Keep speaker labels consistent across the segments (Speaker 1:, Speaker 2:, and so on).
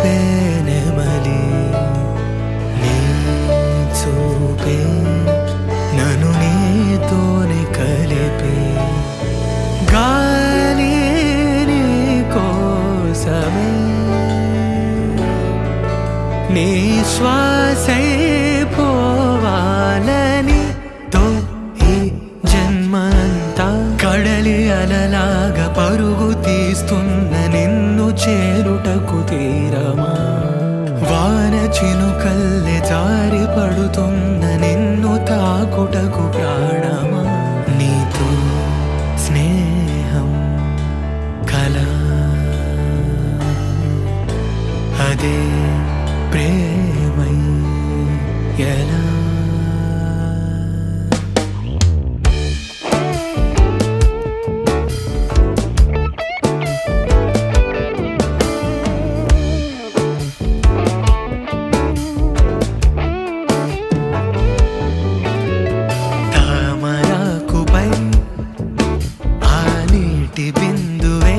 Speaker 1: తెలిపే నెమలి నీ చూపే నన్ను నీతోనే కలిపే గాలి నీ కోసమే నీ శ్వాసై పోవాలని తో ఈ జన్మంతా కడలి అలలాగా పరుగు తీస్తున్న నిన్ను చేరుటకు తీరమా వాన చినుకల్లె జారి పడుతున్న నిన్ను తాకుటకు ప్రాణమా నీతో స్నేహం కలా అదే ప్రేమై ఎలా తామరాకుపై ఆ నీటి బిందువే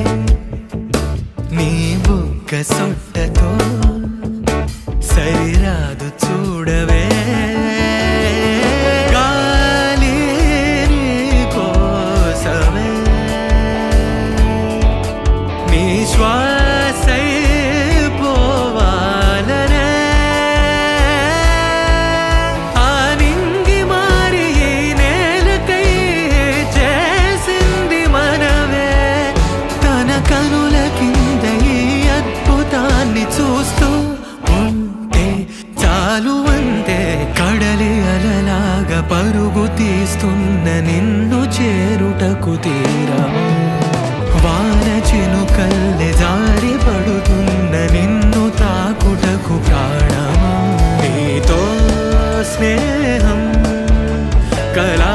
Speaker 1: నీ బుగ్గ సొట్టతో సరిరాదు చూడవే గాలి నీ కోసమే నీ శ్వాసై పోవాలనే ఆ నింగి మారి ఈ నేలకై చేసింది మనవే తన కనుల కింద ఈ అద్భుతాన్ని చూస్తూ చాలు అంతే కడలి అలలాగా పరుగు తీస్తున్న నిన్ను చేరుటకు తీరమా వాన చినుకల్లె జారి పడుతున్న నిన్ను తాకుటకు ప్రాణమా నీతో స్నేహం కలా